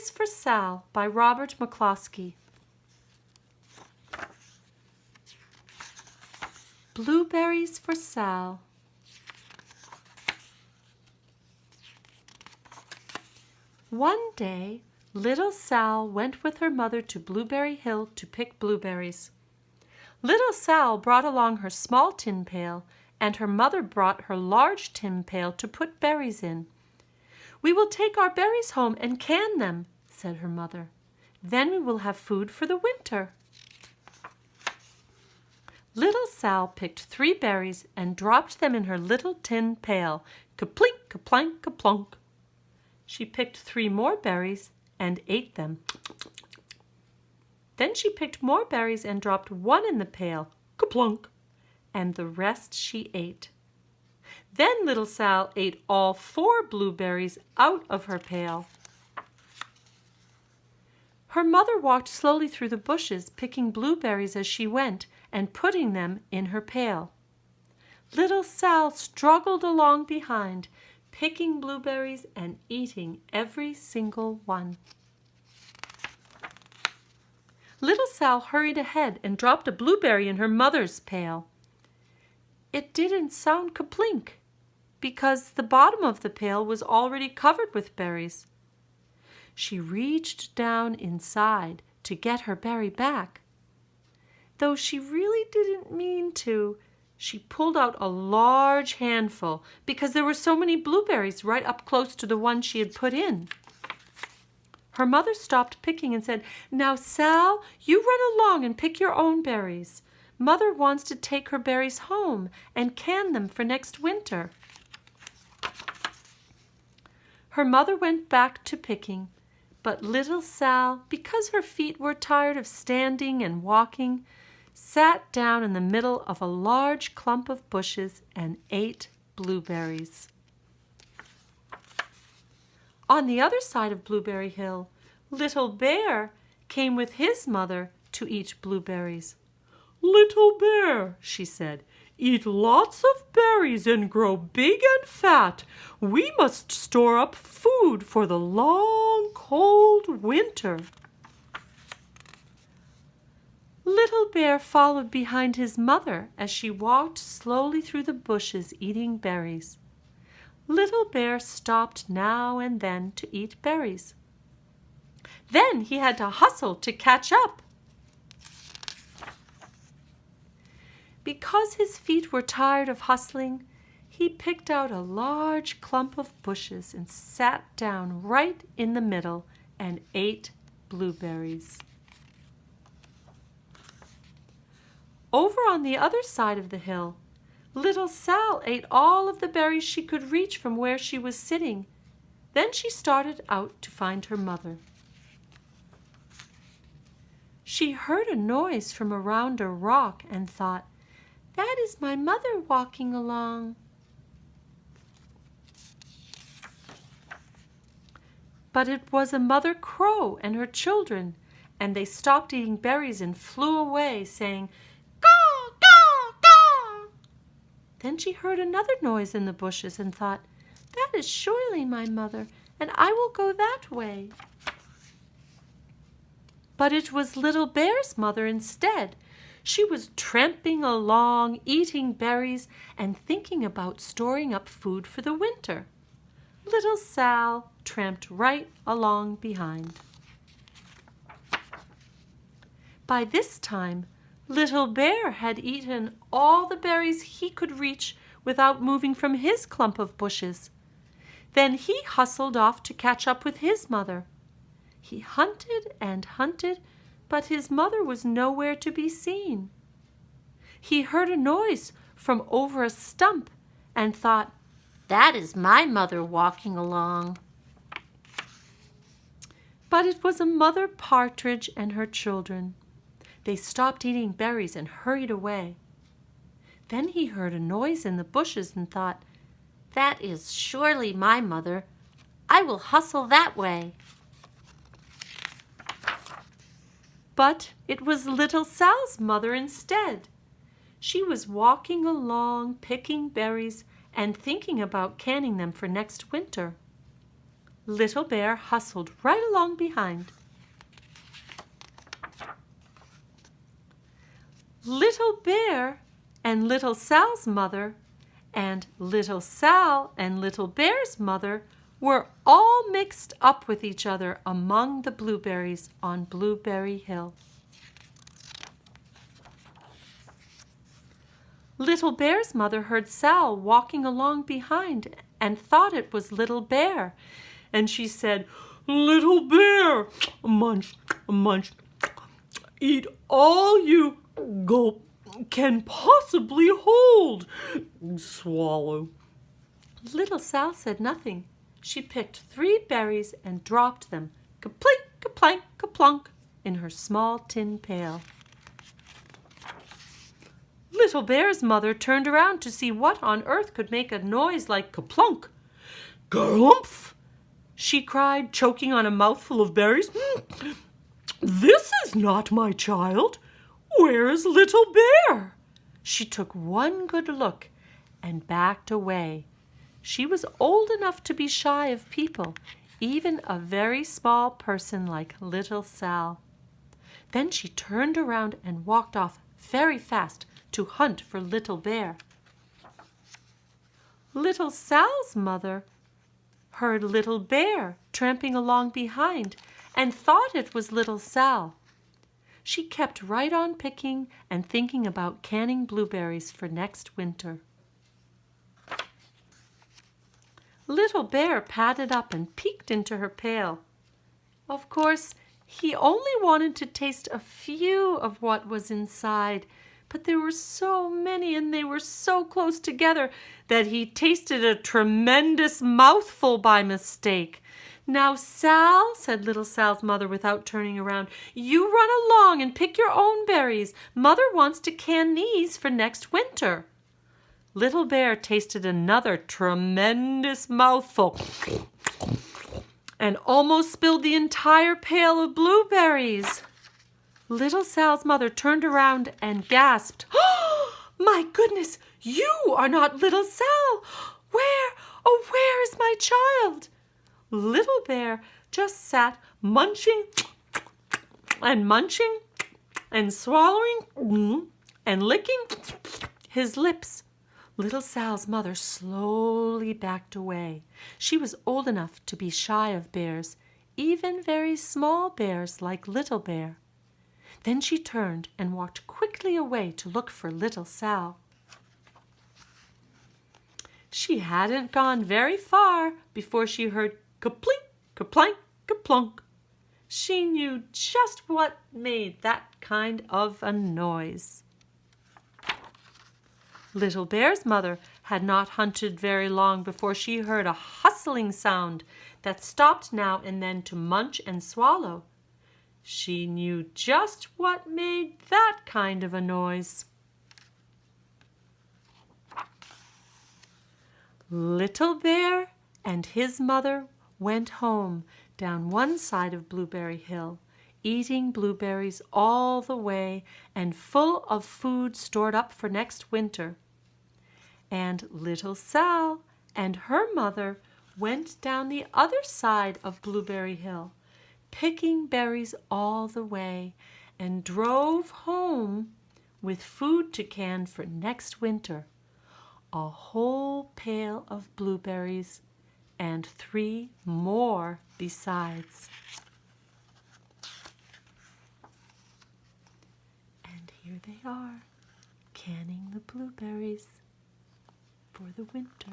Blueberries for Sal by Robert McCloskey. Blueberries for Sal. One day, little Sal went with her mother to Blueberry Hill to pick blueberries. Little Sal brought along her small tin pail, and her mother brought her large tin pail to put berries in. "We will take our berries home and can them," said her mother. "Then we will have food for the winter." Little Sal picked 3 berries and dropped them in her little tin pail. Ka-plink, ka-plank, ka-plunk. She picked 3 more berries and ate them. Then she picked more berries and dropped 1 in the pail. Ka-plunk. And the rest she ate. Then little Sal ate all 4 blueberries out of her pail. Her mother walked slowly through the bushes, picking blueberries as she went and putting them in her pail. Little Sal struggled along behind, picking blueberries and eating every single one. Little Sal hurried ahead and dropped a blueberry in her mother's pail. It didn't sound ka-plink, because the bottom of the pail was already covered with berries. She reached down inside to get her berry back. Though she really didn't mean to, she pulled out a large handful because there were so many blueberries right up close to the one she had put in. Her mother stopped picking and said, "Now, Sal, you run along and pick your own berries. Mother wants to take her berries home and can them for next winter." Her mother went back to picking, but little Sal, because her feet were tired of standing and walking, sat down in the middle of a large clump of bushes and ate blueberries. On the other side of Blueberry Hill, Little Bear came with his mother to eat blueberries. "Little Bear," she said, "eat lots of berries and grow big and fat. We must store up food for the long, cold winter." Little Bear followed behind his mother as she walked slowly through the bushes eating berries. Little Bear stopped now and then to eat berries. Then he had to hustle to catch up. Because his feet were tired of hustling, he picked out a large clump of bushes and sat down right in the middle and ate blueberries. Over on the other side of the hill, little Sal ate all of the berries she could reach from where she was sitting. Then she started out to find her mother. She heard a noise from around a rock and thought, "That is my mother walking along." But it was a mother crow and her children, and they stopped eating berries and flew away, saying, "Caw, caw, caw." Then she heard another noise in the bushes and thought, "That is surely my mother, and I will go that way." But it was Little Bear's mother instead. She was tramping along, eating berries, and thinking about storing up food for the winter. Little Sal tramped right along behind. By this time, Little Bear had eaten all the berries he could reach without moving from his clump of bushes. Then he hustled off to catch up with his mother. He hunted and hunted, but his mother was nowhere to be seen. He heard a noise from over a stump and thought, "That is my mother walking along." But it was a mother partridge and her children. They stopped eating berries and hurried away. Then he heard a noise in the bushes and thought, "That is surely my mother. I will hustle that way." But it was little Sal's mother instead. She was walking along, picking berries and thinking about canning them for next winter. Little Bear hustled right along behind. Little Bear and Little Sal's mother and Little Sal and Little Bear's mother were all mixed up with each other among the blueberries on Blueberry Hill. Little Bear's mother heard Sal walking along behind and thought it was Little Bear, and she said, "Little Bear, munch, munch, eat all you can possibly hold. Swallow." Little Sal said nothing. She picked 3 berries and dropped them, ka-plink, ka-plank, ka-plunk, in her small tin pail. Little Bear's mother turned around to see what on earth could make a noise like ka-plunk. "Grumph!" she cried, choking on a mouthful of berries. "This is not my child. Where is Little Bear?" She took one good look and backed away. She was old enough to be shy of people, even a very small person like Little Sal. Then she turned around and walked off very fast to hunt for Little Bear. Little Sal's mother heard Little Bear tramping along behind and thought it was Little Sal. She kept right on picking and thinking about canning blueberries for next winter. Little Bear padded up and peeked into her pail. Of course, he only wanted to taste a few of what was inside, but there were so many and they were so close together that he tasted a tremendous mouthful by mistake. "Now, Sal," said Little Sal's mother without turning around, "you run along and pick your own berries. Mother wants to can these for next winter." Little Bear tasted another tremendous mouthful and almost spilled the entire pail of blueberries. Little Sal's mother turned around and gasped, "Oh, my goodness, you are not Little Sal! Where is my child?" Little Bear just sat munching and swallowing and licking his lips. Little Sal's mother slowly backed away. She was old enough to be shy of bears, even very small bears like Little Bear. Then she turned and walked quickly away to look for Little Sal. She hadn't gone very far before she heard ka-plink, ka-plank, ka-plunk. She knew just what made that kind of a noise. Little Bear's mother had not hunted very long before she heard a hustling sound that stopped now and then to munch and swallow. She knew just what made that kind of a noise. Little Bear and his mother went home down one side of Blueberry Hill, eating blueberries all the way and full of food stored up for next winter. And Little Sal and her mother went down the other side of Blueberry Hill, picking berries all the way, and drove home with food to can for next winter. A whole pail of blueberries and 3 more besides. And here they are, canning the blueberries for the winter.